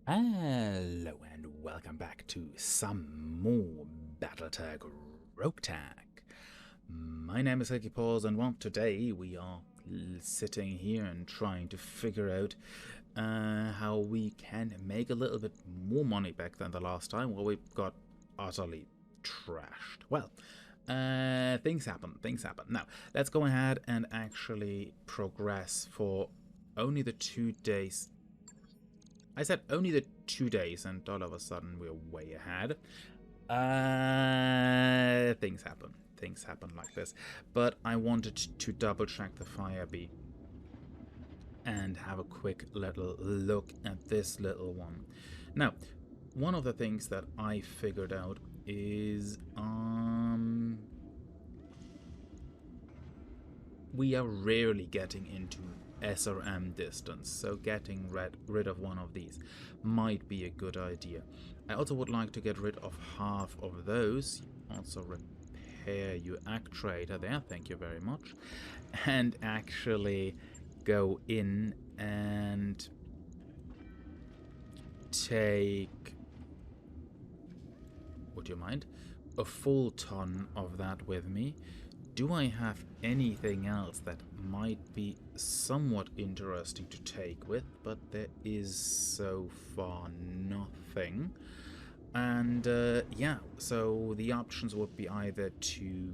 Hello and welcome back to some more BattleTech RogueTech. My name is Silky Paws, and well, today we are sitting here and trying to figure out how we can make a little bit more money back than the last time where we got utterly trashed. Well, things happen. Now, let's go ahead and actually progress for only the 2 days. I said only the 2 days, and all of a sudden we're way ahead. Things happen. Things happen like this. But I wanted to double check the fire bee and have a quick little look at this little one. Now, one of the things that I figured out is we are rarely getting into SRM distance, so getting rid of one of these might be a good idea. I also would like to get rid of half of those. Also repair your actuator there, thank you very much, and actually go in and take, would you mind, a full ton of that with me. Do I have anything else that might be somewhat interesting to take with? But there is so far nothing. And yeah, so the options would be either to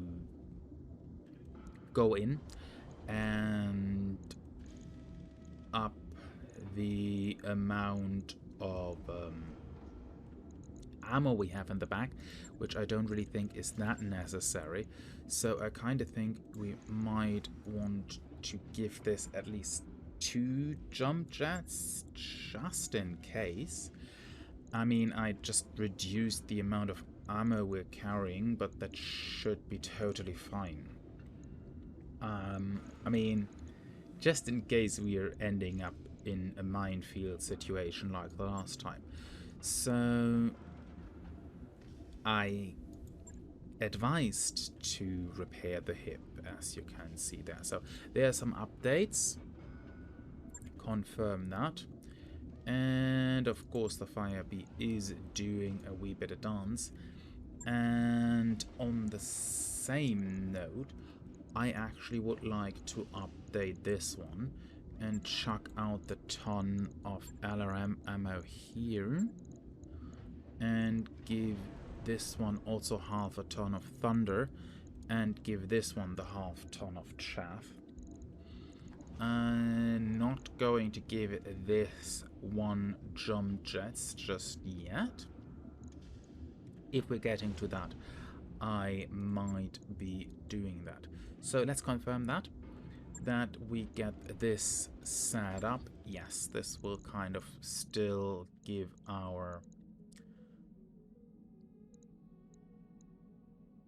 go in and up the amount of ammo we have in the back, which I don't really think is that necessary. So I kind of think we might want to give this at least 2 jump jets, just in case. I mean, I just reduced the amount of ammo we're carrying, but that should be totally fine. I mean, just in case we are ending up in a minefield situation like the last time. So I advised to repair the hip, as you can see there. So there are some updates. Confirm that. And of course the fire bee is doing a wee bit of dance. And on the same note, I actually would like to update this one and chuck out the ton of LRM ammo here and give this one also half a ton of thunder and give this one the half ton of chaff. I'm not going to give it this one jump jets just yet. If we're getting to that, I might be doing that. So let's confirm that we get this set up. Yes, this will kind of still give our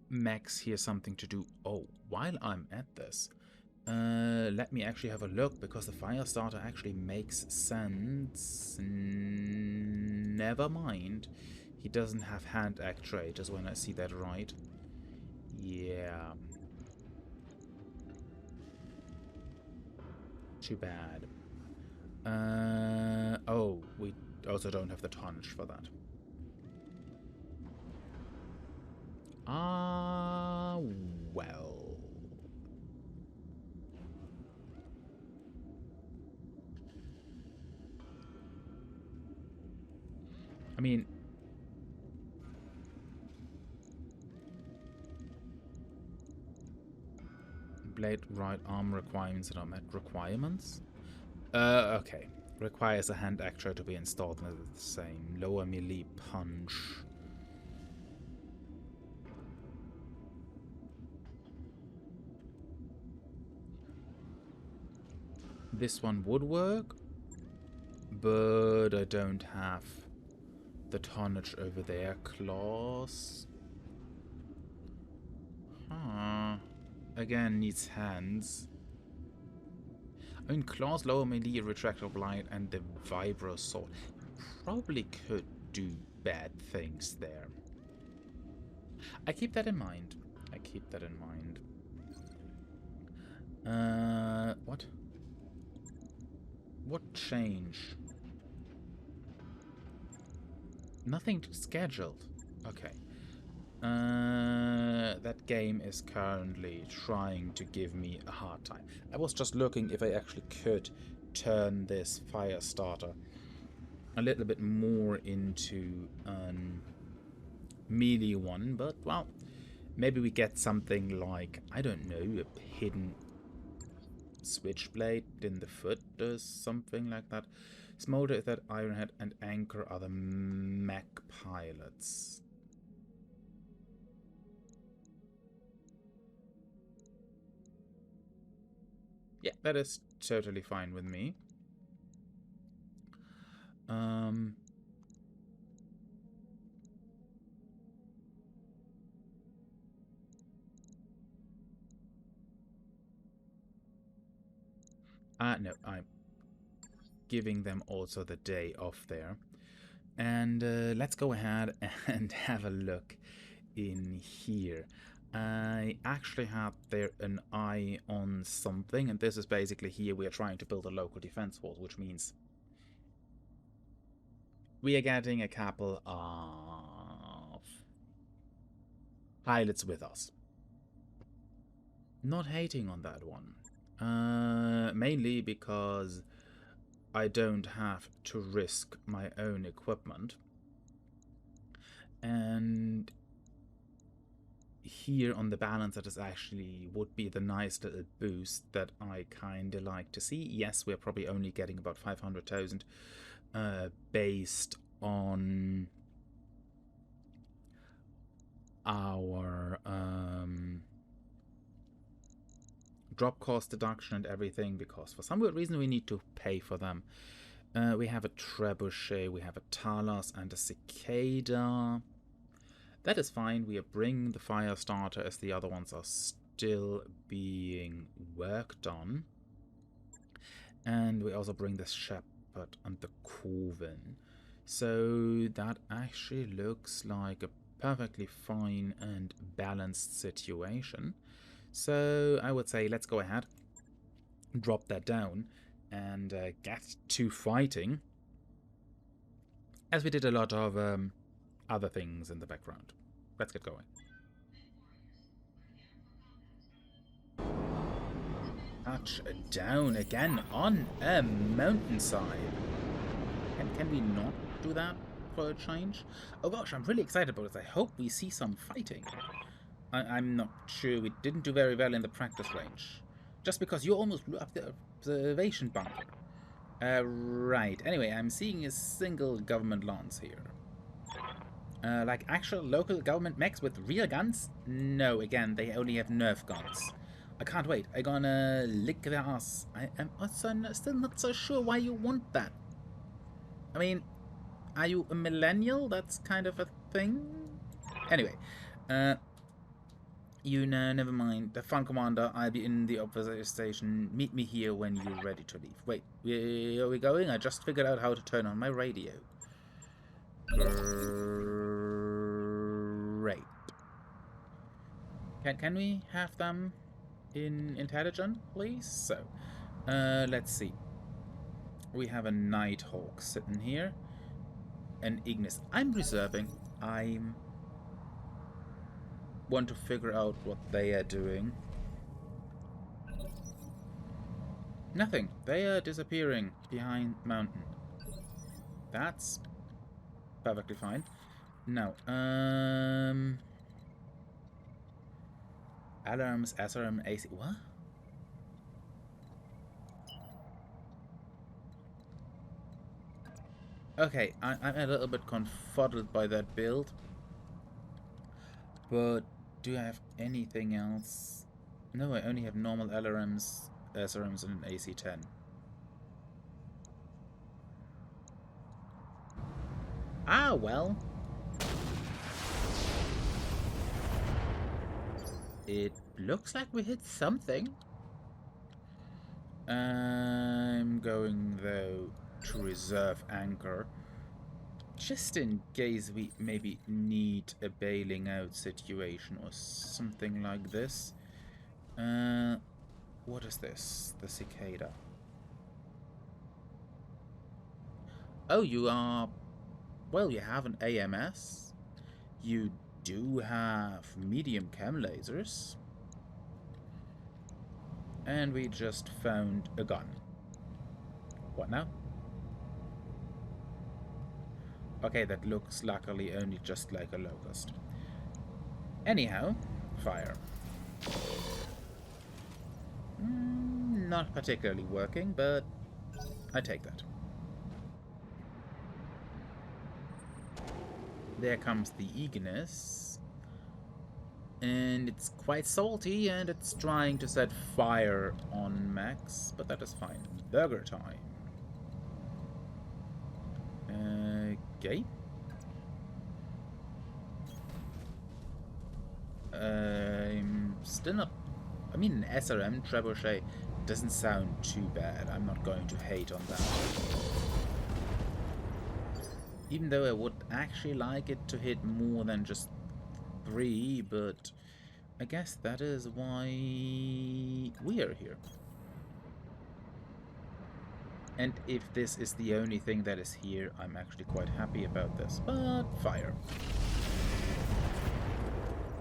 Max here something to do. Oh, while I'm at this, let me actually have a look, because the fire starter actually makes sense. Never mind. He doesn't have hand actuators when I see that right. Yeah. Too bad. Oh, we also don't have the tonnage for that. Well. I mean, blade right arm requirements that are met. Requirements? Okay. Requires a hand actuator to be installed, and it's the same. Lower melee punch. This one would work, but I don't have the tonnage over there. Claws. Huh. Again, needs hands. I mean, claws, lower melee, retractable blade, and the vibro sword probably could do bad things there. I keep that in mind. What? What change? Nothing scheduled. Okay. That game is currently trying to give me a hard time. I was just looking if I actually could turn this fire starter a little bit more into melee one, but well, maybe we get something like, I don't know, a hidden switchblade in the foot or something like that. Smolder is that Ironhead and Anchor are the mech pilots. Yeah, that is totally fine with me. No, I'm giving them also the day off there. And let's go ahead and have a look in here. I actually had there an eye on something, and this is basically here we are trying to build a local defense force, which means we are getting a couple of pilots with us. Not hating on that one. Mainly because I don't have to risk my own equipment. And here on the balance, that is actually would be the nice little boost that I kind of like to see. Yes, we're probably only getting about 500,000 based on our drop cost deduction and everything, because for some weird reason we need to pay for them. We have a trebuchet, we have a Talos and a Cicada. That is fine. We are bringing the fire starter as the other ones are still being worked on. And we also bring the Shepherd and the Corvin. So that actually looks like a perfectly fine and balanced situation. So I would say let's go ahead, drop that down, and get to fighting, as we did a lot of other things in the background. Let's get going. Touch down again on a mountainside. Can we not do that for a change? Oh gosh, I'm really excited about this. I hope we see some fighting. I'm not sure. We didn't do very well in the practice range. Just because you almost blew up the observation bunker. Right. Anyway, I'm seeing a single government lance here. Like actual local government mechs with real guns? No, again, they only have Nerf guns. I can't wait. I'm gonna lick their ass. I am also still not so sure why you want that. I mean, are you a millennial? That's kind of a thing. Anyway, you know, never mind. The Fun Commander, I'll be in the observation station. Meet me here when you're ready to leave. Wait, where are we going? I just figured out how to turn on my radio. Great. Can we have them in intelligent, please? So, let's see. We have a Nighthawk sitting here. An Ignis. I'm reserving. I want to figure out what they are doing. Nothing. They are disappearing behind mountain. That's perfectly fine. Now, alarms, SRM, AC. What? Okay, I'm a little bit confuddled by that build. But do I have anything else? No, I only have normal LRMs, SRMs, and an AC-10. Ah, well. It looks like we hit something. I'm going, though, to reserve Anchor, just in case we maybe need a bailing out situation or something like this. What is this? The Cicada. Oh, you are well, you have an AMS. You do have medium chem lasers. And we just found a gun. What now? Okay, that looks luckily only just like a locust. Anyhow, fire. Not particularly working, but I take that. There comes the eagerness. And it's quite salty, and it's trying to set fire on Max, but that is fine. Burger time. Okay. I'm still not... I mean, an SRM trebuchet doesn't sound too bad. I'm not going to hate on that. Even though I would actually like it to hit more than just 3, but I guess that is why we are here. And if this is the only thing that is here, I'm actually quite happy about this. But fire.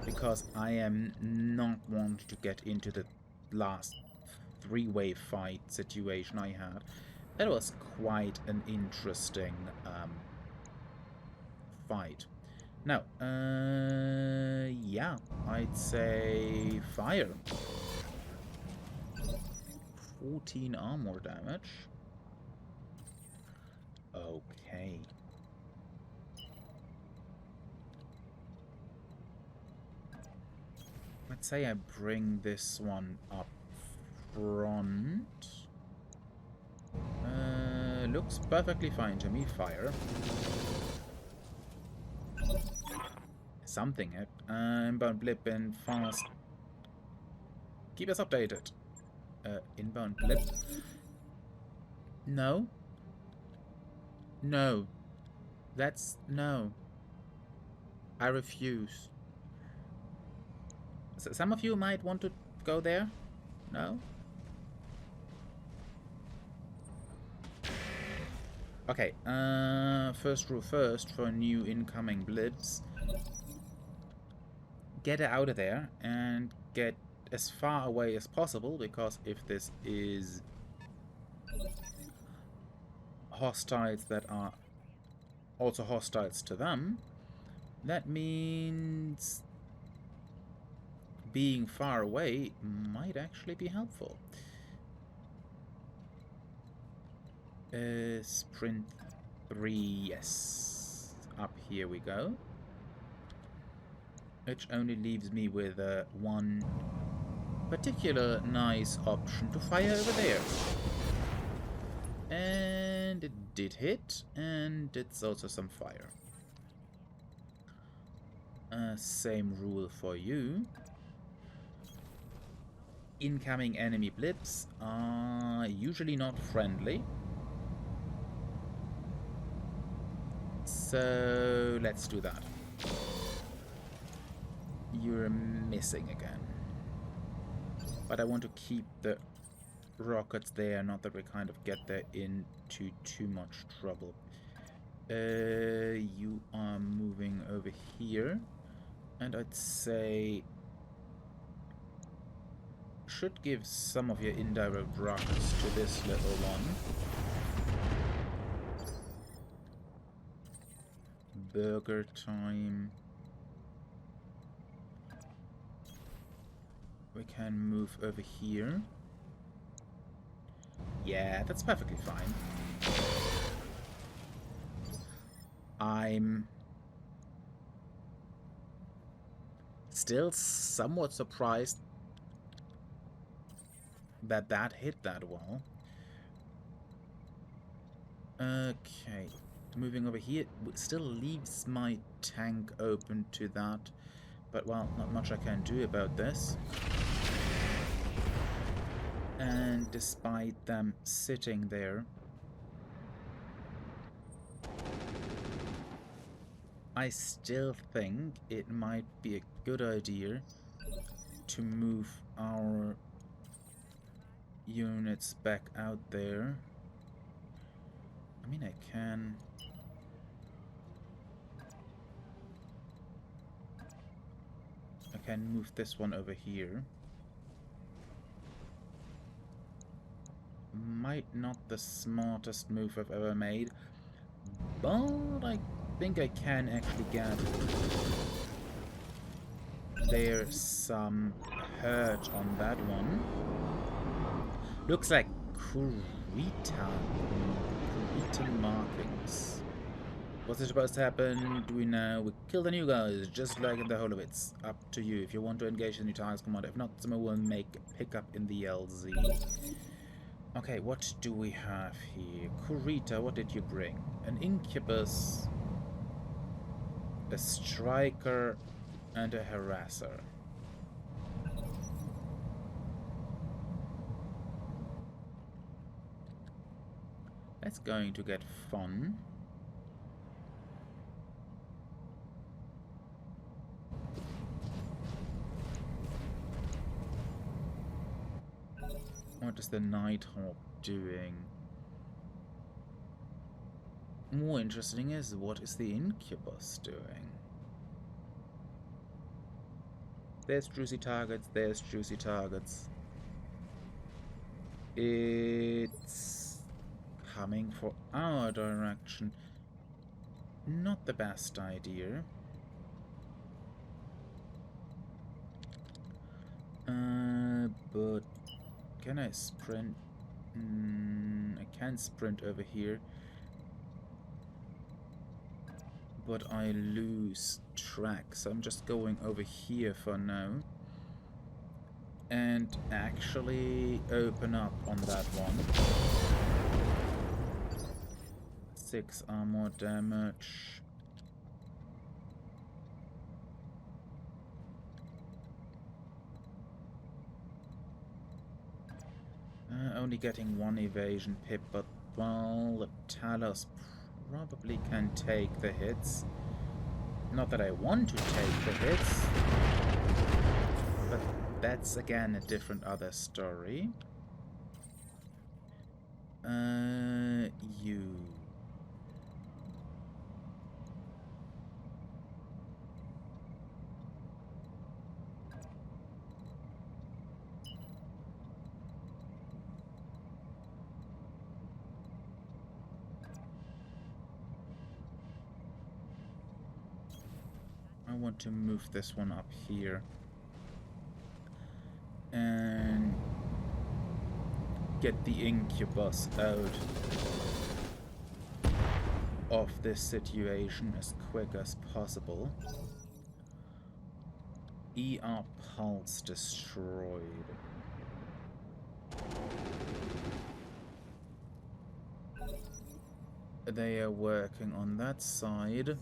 Because I am not wanting to get into the last 3-way fight situation I had. That was quite an interesting fight. Now, yeah, I'd say fire. 14 armor damage. Okay. Let's say I bring this one up front. Looks perfectly fine to me. Fire. Something. Inbound blip and fast. Keep us updated. Inbound blip. No. No. That's... no. I refuse. So some of you might want to go there? No? Okay, first rule first for new incoming blips. Get out of there and get as far away as possible, because if this is hostiles that are also hostiles to them, that means being far away might actually be helpful. Sprint 3, yes. Up here we go. Which only leaves me with one particular nice option to fire over there. And it did hit, and it's also some fire. Same rule for you. Incoming enemy blips are usually not friendly. So let's do that. You're missing again. But I want to keep the rockets there, not that we kind of get there into too much trouble. You are moving over here. And I'd say... should give some of your indirect rockets to this little one. Burger time. We can move over here. Yeah, that's perfectly fine. I'm still somewhat surprised that that hit that well. Okay, moving over here still leaves my tank open to that, but well, not much I can do about this. And despite them sitting there, I still think it might be a good idea to move our units back out there. I mean, I can... can move this one over here. Might not the smartest move I've ever made, but I think I can actually get there's some hurt on that one. Looks like Cretan markings. What's it supposed to happen? Do we know? We kill the new guys, just like in the whole of it's up to you. If you want to engage the new targets, command. If not, someone will make pick up in the LZ. Okay, what do we have here? Kurita, what did you bring? An incubus, a striker, and a harasser. That's going to get fun. What is the Nighthawk doing? More interesting is, what is the Incubus doing? There's juicy targets, there's juicy targets. It's coming for our direction. Not the best idea. But can I sprint? I can sprint over here. But I lose track, so I'm just going over here for now. And actually open up on that one. 6 armor damage. Only getting 1 evasion pip, but well, the Talos probably can take the hits. Not that I want to take the hits, but that's again a different other story. You. I want to move this one up here and get the incubus out of this situation as quick as possible. ER pulse destroyed. They are working on that side.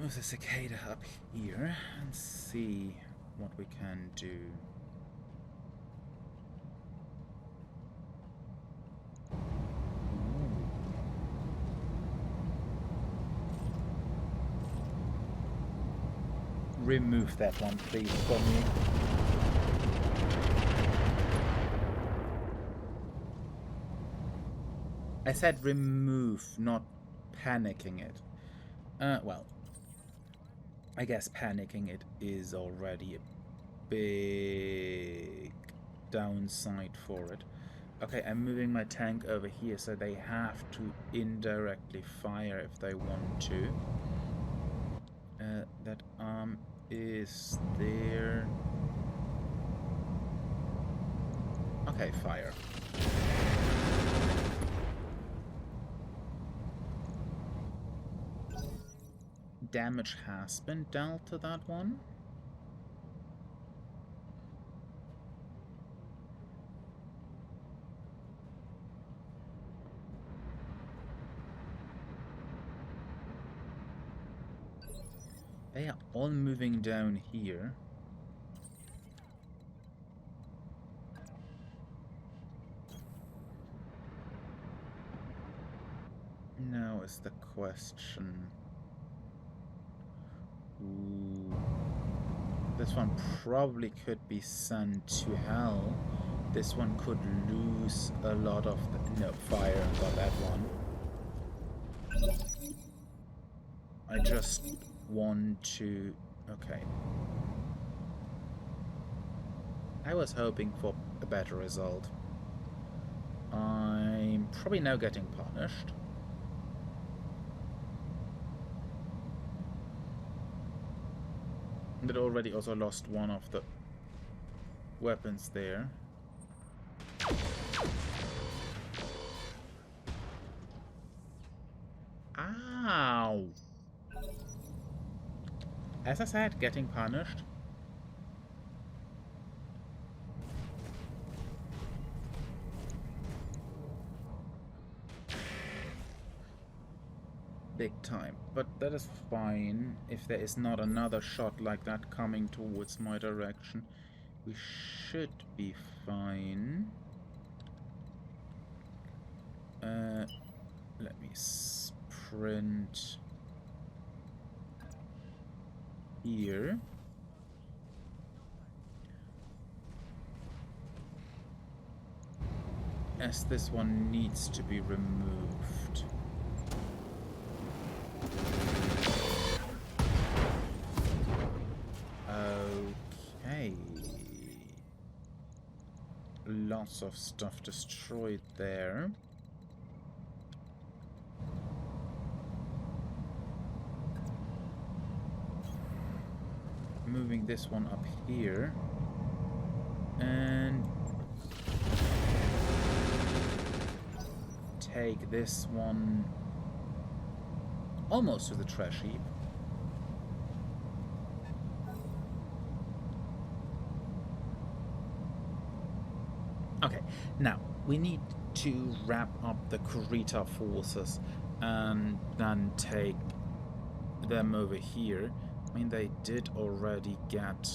Move the cicada up here and see what we can do. Remove that one, please, for me. I said remove, not panicking it. Well, I guess panicking it is already a big downside for it. Okay, I'm moving my tank over here, so they have to indirectly fire if they want to. That arm is there. Okay, fire. Damage has been dealt to that one. They are all moving down here. Now is the question. Ooh. This one probably could be sent to hell. This one could lose a lot of the, no, fire, got that one. I just want to... okay. I was hoping for a better result. I'm probably now getting punished. But already also lost one of the weapons there. Ow! As I said, getting punished. Big time. But that is fine if there is not another shot like that coming towards my direction. We should be fine. Let me sprint here. As this one needs to be removed. Okay. Lots of stuff destroyed there. Moving this one up here. And take this one almost to the trash heap. Okay, now we need to wrap up the Kurita forces and then take them over here. I mean, they did already get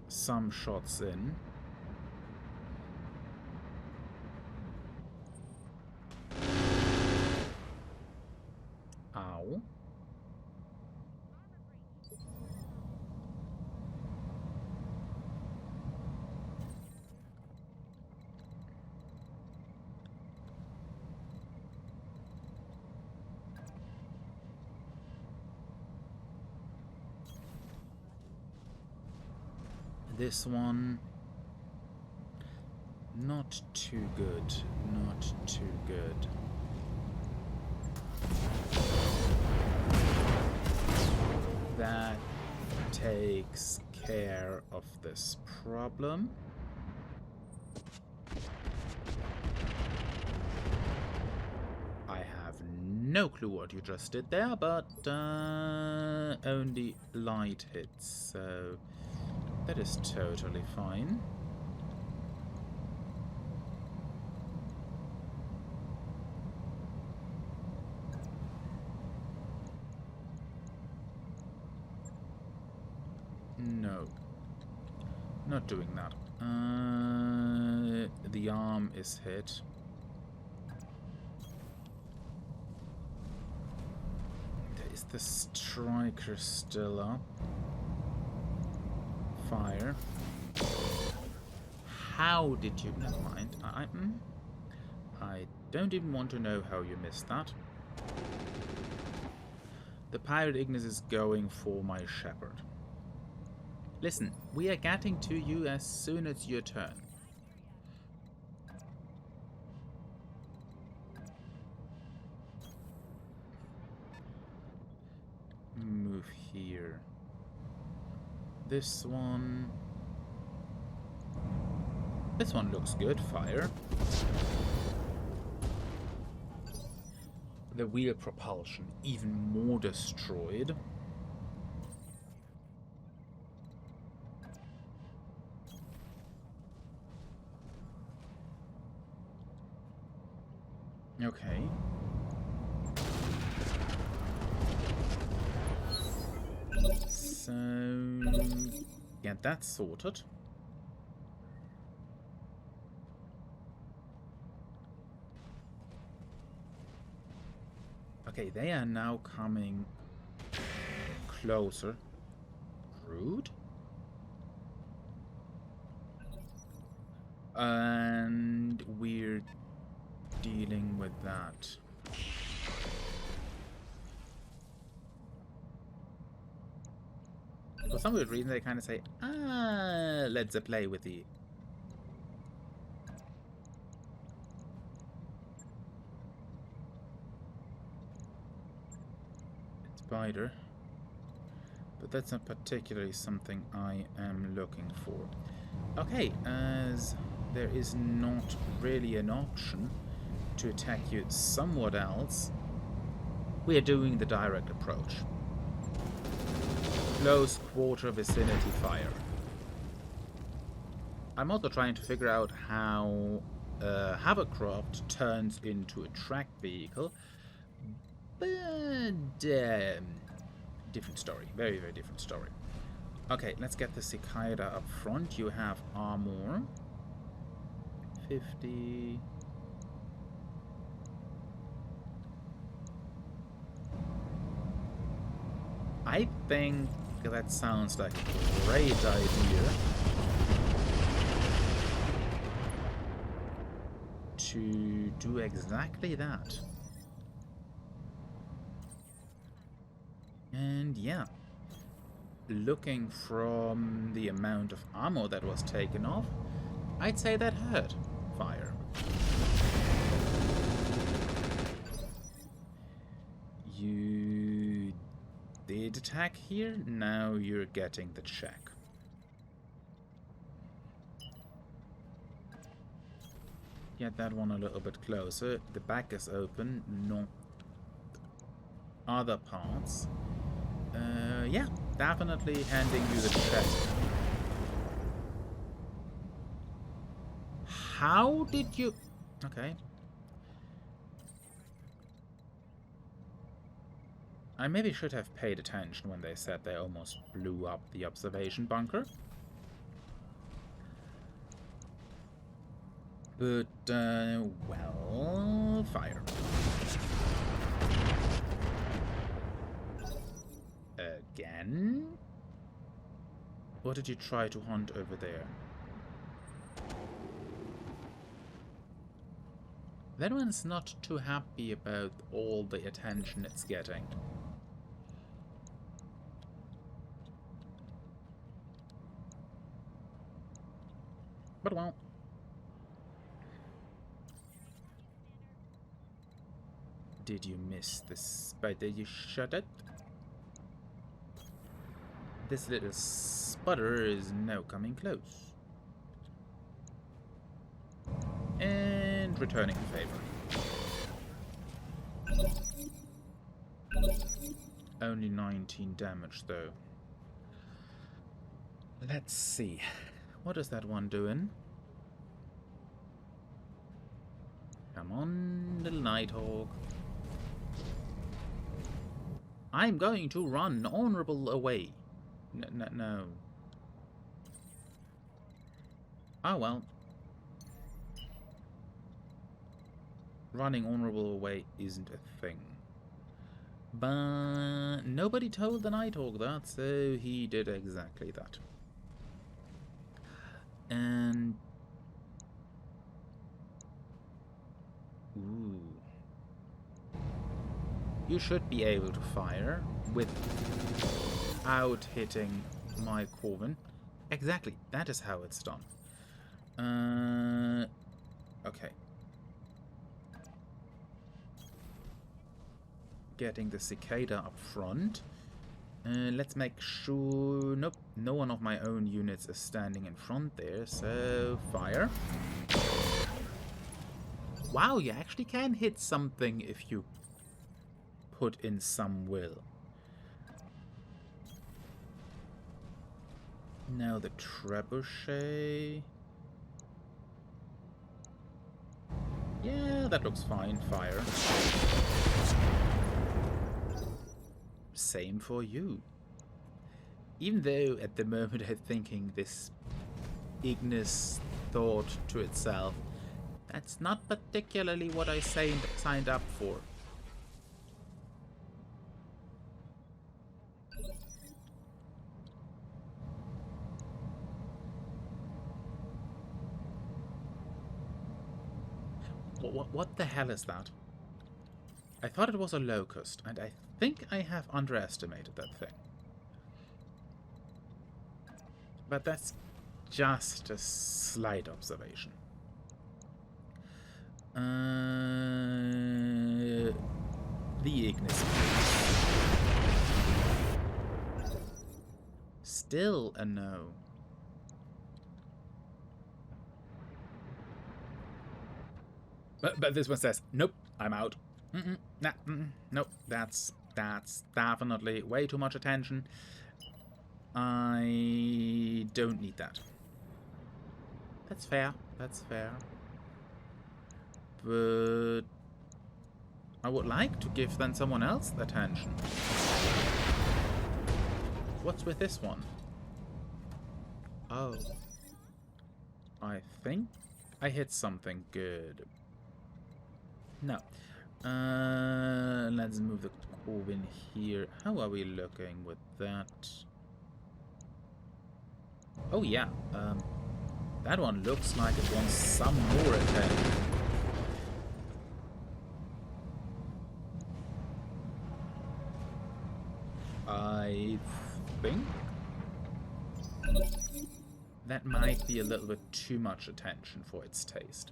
some shots in. Ow. This one, not too good, not too good. That takes care of this problem. I have no clue what you just did there, but only light hits, so that is totally fine. No. Not doing that. The arm is hit. Is the striker still up? Fire. How did you... never mind. I don't even want to know how you missed that. The pirate Ignis is going for my shepherd. Listen, we are getting to you as soon as your turn. Move here. This one looks good. Fire. The wheel propulsion even more destroyed. Okay. So get that sorted. Okay, they are now coming closer. Rude? And we're dealing with that. For some weird reason, they kind of say, let's play with the spider. But that's not particularly something I am looking for. Okay, as there is not really an option to attack you somewhat else, we are doing the direct approach. Close quarter vicinity fire. I'm also trying to figure out how hovercraft turns into a tracked vehicle, but different story. Very, very different story. Okay, let's get the cicada up front. You have armor. 50. I think that sounds like a great idea to do exactly that. And yeah, looking from the amount of ammo that was taken off, I'd say that hurt. Fire. You did attack here, now you're getting the check. Get that one a little bit closer. The back is open, not other parts. Yeah, definitely handing you the check. How did you... Okay. I maybe should have paid attention when they said they almost blew up the observation bunker. But, well, fire. Again? What did you try to hunt over there? That one's not too happy about all the attention it's getting. But well. Did you miss the spider you shot at? This little sputter is now coming close. And returning the favor. Only 19 damage though. Let's see. What is that one doing? Come on, little Nighthawk. I'm going to run honorable away. No. Oh well. Running honorable away isn't a thing. But nobody told the Nighthawk that, so he did exactly that. And... Ooh. You should be able to fire without hitting my Corvin. Exactly, that is how it's done. Okay. Getting the cicada up front. Let's make sure... Nope, no one of my own units is standing in front there, so fire. Wow, you actually can hit something if you put in some will. Now the trebuchet. Yeah, that looks fine. Fire. Same for you. Even though at the moment I'm thinking this Ignis thought to itself, that's not particularly what I signed up for. What the hell is that? I thought it was a locust, and I think I have underestimated that thing. But that's just a slight observation. The Ignis. Still a no. But this one says, nope, I'm out. Nah, nope, that's definitely way too much attention. I don't need that. That's fair, that's fair. But I would like to give then someone else attention. What's with this one? Oh. I think I hit something good. No. Let's move the cove in here. How are we looking with that? Oh yeah. That one looks like it wants some more attention. I think that might be a little bit too much attention for its taste.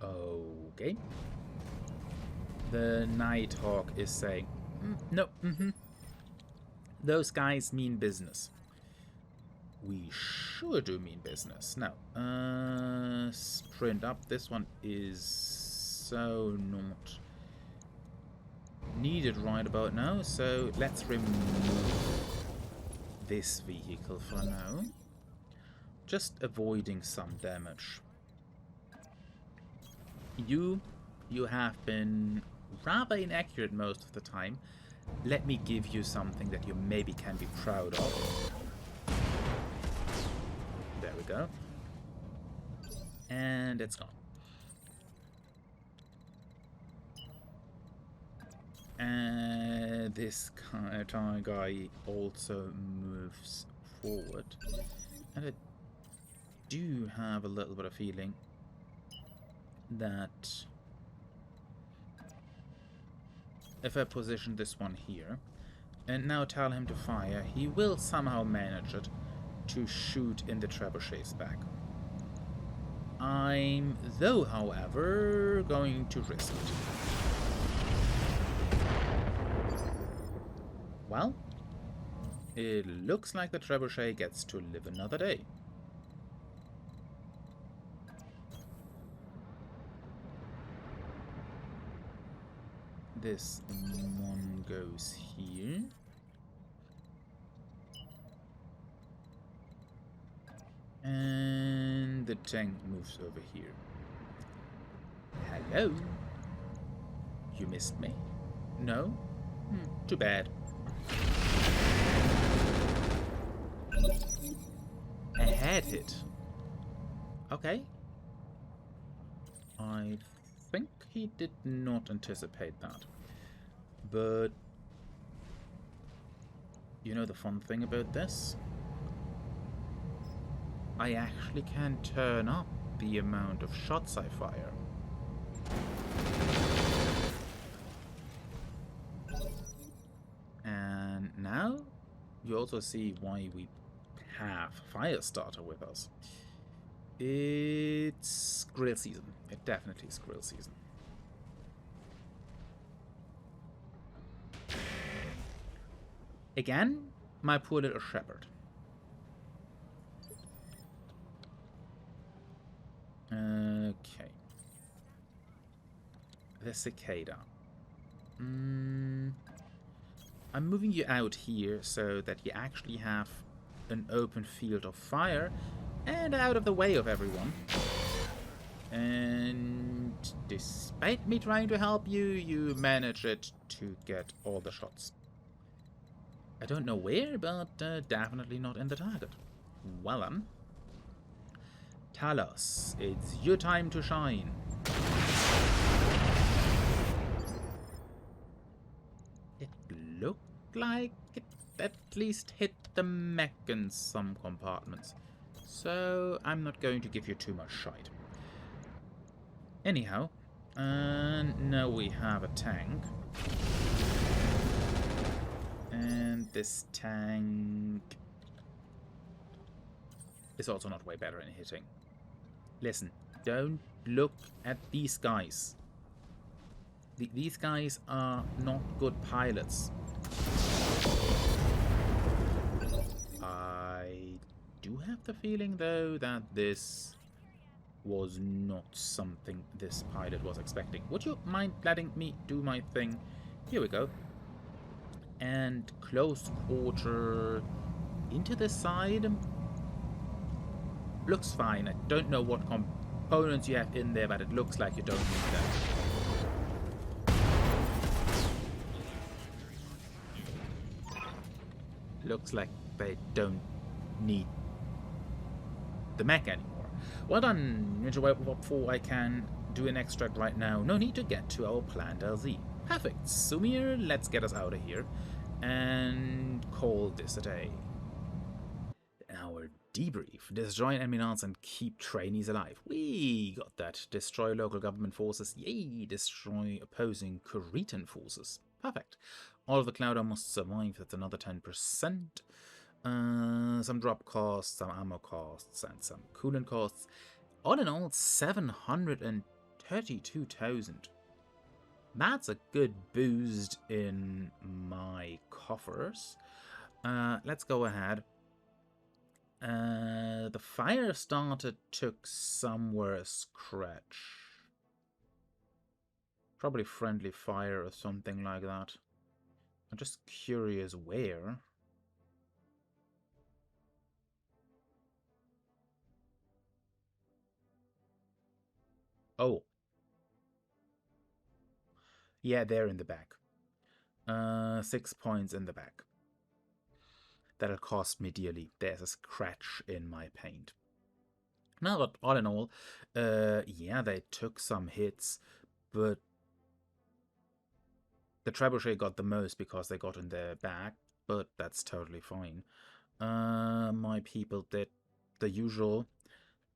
Okay. The Nighthawk is saying, no, those guys mean business. We sure do mean business. Now, sprint up. This one is so not needed right about now, so let's remove this vehicle for now. Just avoiding some damage. You have been rather inaccurate most of the time. Let me give you something that you maybe can be proud of. There we go. And it's gone. And this guy also moves forward. And I do have a little bit of feeling that if I position this one here and now tell him to fire, he will somehow manage it to shoot in the trebuchet's back. I'm, though, however, going to risk it. Well, it looks like the trebuchet gets to live another day. This one goes here. And the tank moves over here. Hello? You missed me? No? Too bad. A head hit. Okay. I think he did not anticipate that. But you know the fun thing about this? I actually can turn up the amount of shots I fire. And now you also see why we have Firestarter with us. It's grill season. It definitely is grill season. Again, my poor little shepherd. Okay. The cicada. I'm moving you out here so that you actually have an open field of fire and out of the way of everyone. And despite me trying to help you, you manage it to get all the shots. I don't know where, but definitely not in the target. Well then. Talos, it's your time to shine. It looked like it at least hit the mech in some compartments. So I'm not going to give you too much shite. Anyhow, now we have a tank. And this tank is also not way better in hitting. Listen, don't look at these guys. These guys are not good pilots. I do have the feeling, though, that this was not something this pilot was expecting. Would you mind letting me do my thing? Here we go. And close quarter into the side. Looks fine. I don't know what components you have in there, but it looks like you don't need that. Looks like they don't need the mech anymore. Well done, Ninja Web 4. I can do an extract right now. No need to get to our planned LZ. Perfect. Sumir, let's get us out of here and call this a day. Our debrief. Destroy enemy lands and keep trainees alive. We got that. Destroy local government forces. Yay! Destroy opposing Cretan forces. Perfect. All of the Clouder must survive. That's another 10%. Some drop costs, some ammo costs, and some coolant costs. All in all, 732,000. That's a good boost in my coffers. Let's go ahead. The fire starter took somewhere a scratch. Probably friendly fire or something like that. I'm just curious where. Oh. Yeah, they're in the back. 6 points in the back. That'll cost me dearly. There's a scratch in my paint. Now, but all in all, yeah, they took some hits, but the trebuchet got the most because they got in their back, but that's totally fine. My people did the usual,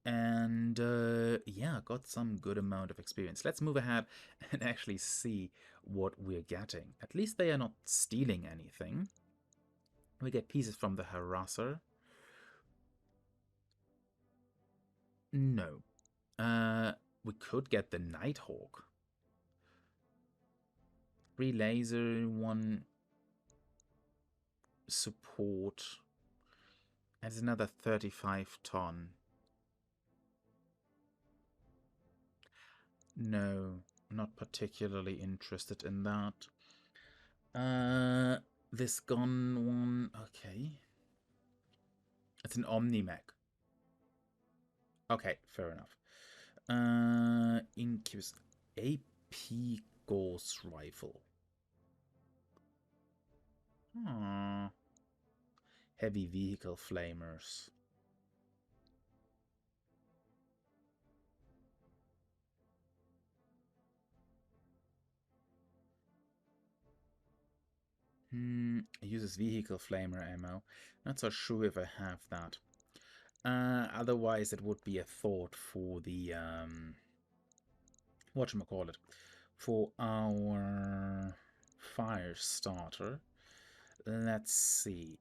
and yeah, got some good amount of experience. Let's move ahead and actually see what we're getting. At least they are not stealing anything. We get pieces from the harasser. No. We could get the Nighthawk. 3 laser, 1 support. That's another 35 ton. No, not particularly interested in that. This gun one, okay. It's an Omni-Mech. Okay, fair enough. Incubus AP Ghost Rifle. Heavy vehicle flamers. Uses vehicle flamer ammo. Not so sure if I have that. Otherwise, it would be a thought for the whatchamacallit, for our fire starter. Let's see.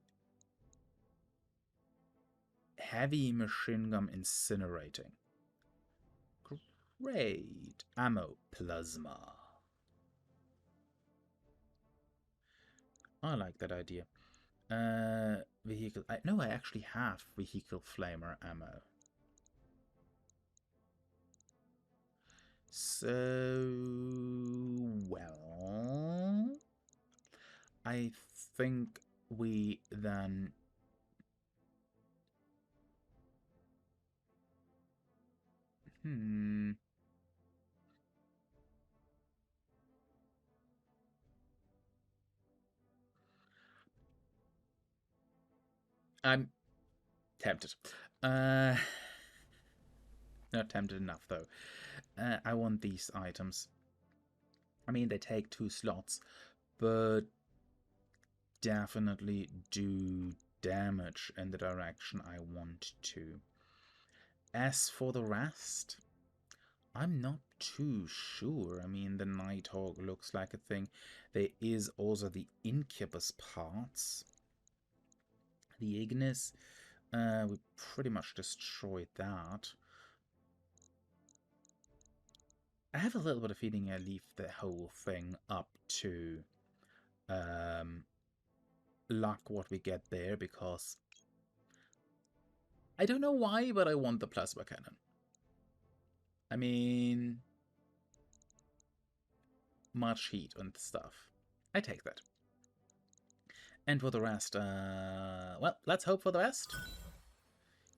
Heavy machine gun incinerating. Great. Ammo plasma. I like that idea. Vehicle. No, I actually have vehicle flamer ammo. So, well, I think we then I'm tempted. Not tempted enough, though. I want these items. I mean, they take 2 slots, but definitely do damage in the direction I want to. As for the rest, I'm not too sure. I mean, the Nighthawk looks like a thing. There is also the Incubus parts. The Ignis, we pretty much destroyed that. I have a little bit of feeling I leave the whole thing up to luck what we get there, because I don't know why, but I want the plasma cannon. I mean, much heat and stuff. I take that. And for the rest, well, let's hope for the best.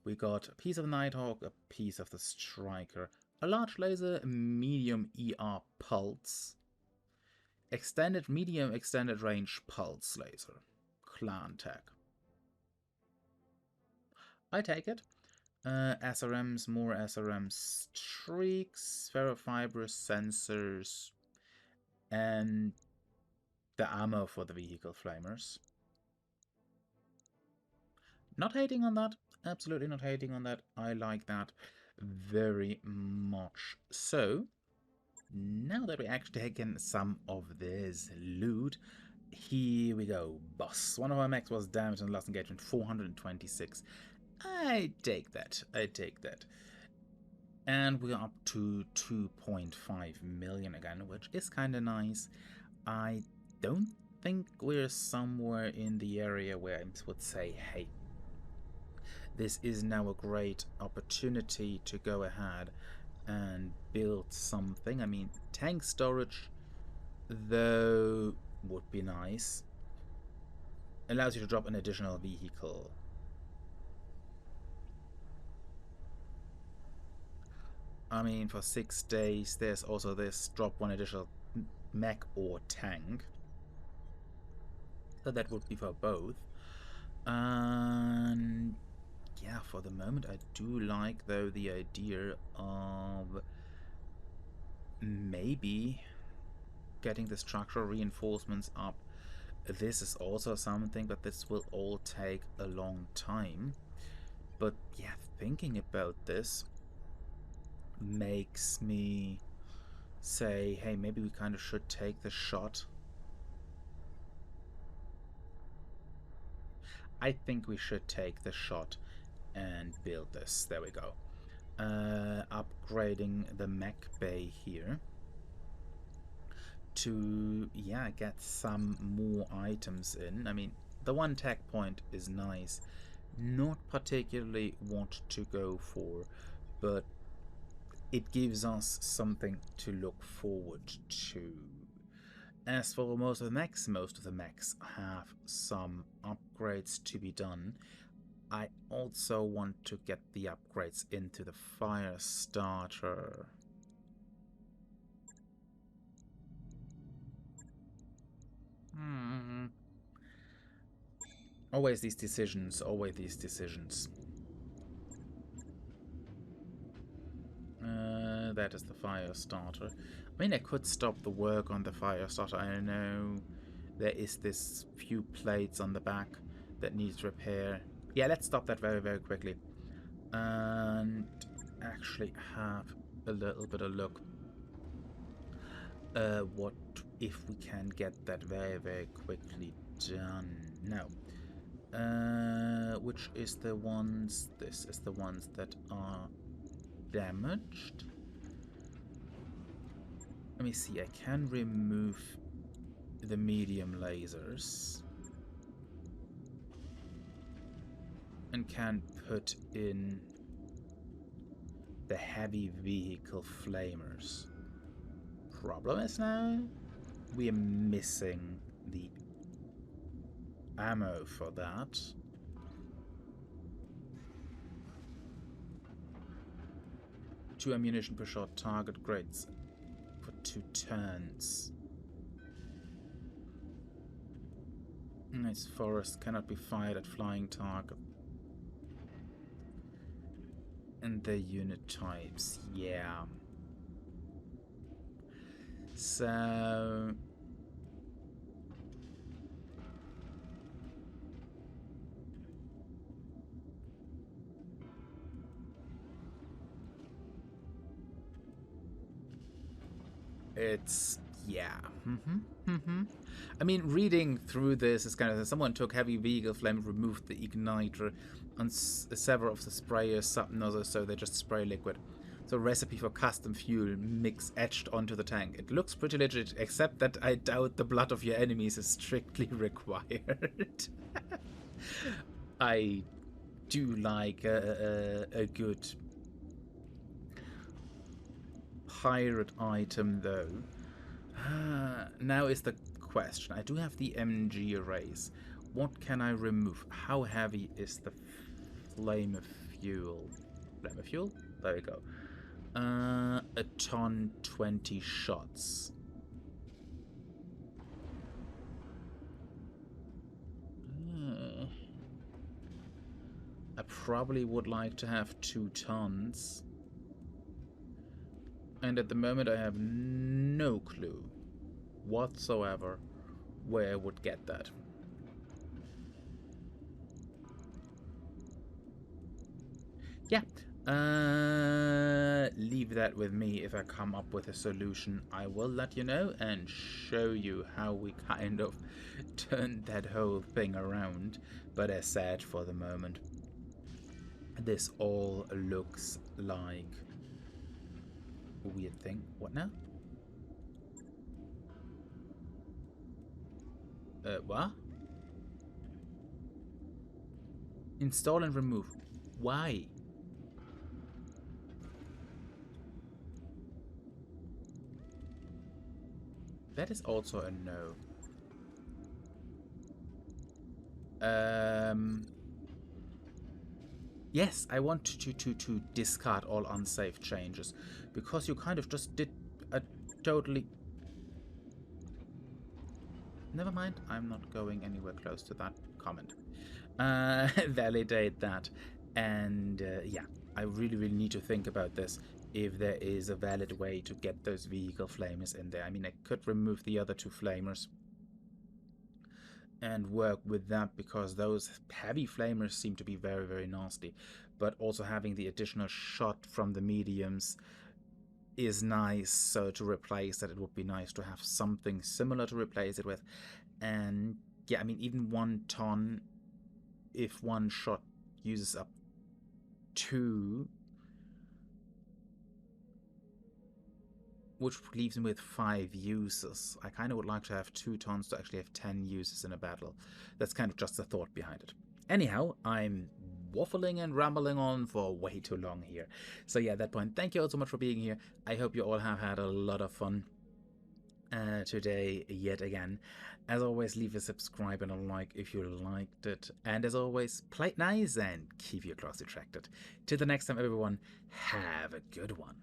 We got a piece of the Nighthawk, a piece of the Striker, a large laser, a medium ER pulse, extended medium extended range pulse laser, clan tech. I take it. SRMs, more SRM streaks, ferrofibrous sensors, and the ammo for the vehicle flamers. Not hating on that. Absolutely not hating on that. I like that very much. So, now that we actually taken some of this loot, here we go. Boss. One of our mechs was damaged in the last engagement, 426. I take that. I take that. And we're up to 2.5 million again, which is kind of nice. I don't think we're somewhere in the area where I would say, hey, this is now a great opportunity to go ahead and build something. I mean, tank storage, though, would be nice. Allows you to drop an additional vehicle. I mean, for 6 days, there's also this drop one additional mech or tank. So that would be for both. And yeah, for the moment, I do like, though, the idea of maybe getting the structural reinforcements up. This is also something, but this will all take a long time. But yeah, thinking about this makes me say, hey, maybe we kind of should take the shot. I think we should take the shot and build this. There we go. Upgrading the mech bay here to, yeah, get some more items in. I mean, the one tech point is nice. Not particularly what to go for, but it gives us something to look forward to. As for most of the mechs have some upgrades to be done. I also want to get the upgrades into the fire starter. Always these decisions, always these decisions. That is the fire starter. I mean, I could stop the work on the fire starter. I know there is this few plates on the back that needs repair. Yeah, let's stop that very, very quickly. And actually have a little bit of look. What if we can get that very, very quickly done? No. Which is the ones? This is the ones that are damaged. Let me see. I can remove the medium lasers and can put in the heavy vehicle flamers. Problem is now we are missing the ammo for that. Two ammunition per shot, target grades for 2 turns. Nice forest cannot be fired at flying target. And the unit types, yeah. So It's, yeah. I mean, reading through this is kind of, someone took heavy vehicle flame, removed the igniter, and several of the sprayer's sub-nozzles, so they just spray liquid. So recipe for custom fuel mix etched onto the tank. It looks pretty legit, except that I doubt the blood of your enemies is strictly required. I do like a good pirate item, though. Now is the question. I do have the MG arrays. What can I remove? How heavy is the flame of fuel? Flame of fuel? There we go. A ton, 20 shots. I probably would like to have 2 tons. And at the moment I have no clue whatsoever where I would get that. Yeah. Leave that with me. If I come up with a solution, I will let you know and show you how we kind of turned that whole thing around. But as said, for the moment, this all looks like a weird thing. What now? What? Install and remove. Why? That is also a no. Yes, I want to discard all unsafe changes, because you kind of just did a totally... Never mind, I'm not going anywhere close to that comment. Validate that. And yeah, I really need to think about this, if there is a valid way to get those vehicle flamers in there. I mean, I could remove the other 2 flamers and work with that, because those heavy flamers seem to be very nasty. But also having the additional shot from the mediums is nice, so to replace that, it would be nice to have something similar to replace it with. And yeah, I mean, even 1 ton, if 1 shot uses up 2, which leaves me with 5 uses. I kind of would like to have 2 tons to actually have 10 uses in a battle. That's kind of just the thought behind it. Anyhow, I'm waffling and rambling on for way too long here. So yeah, at that point, thank you all so much for being here. I hope you all have had a lot of fun today yet again. As always, leave a subscribe and a like if you liked it. And as always, play it nice and keep your claws retracted. Till the next time, everyone, have a good one.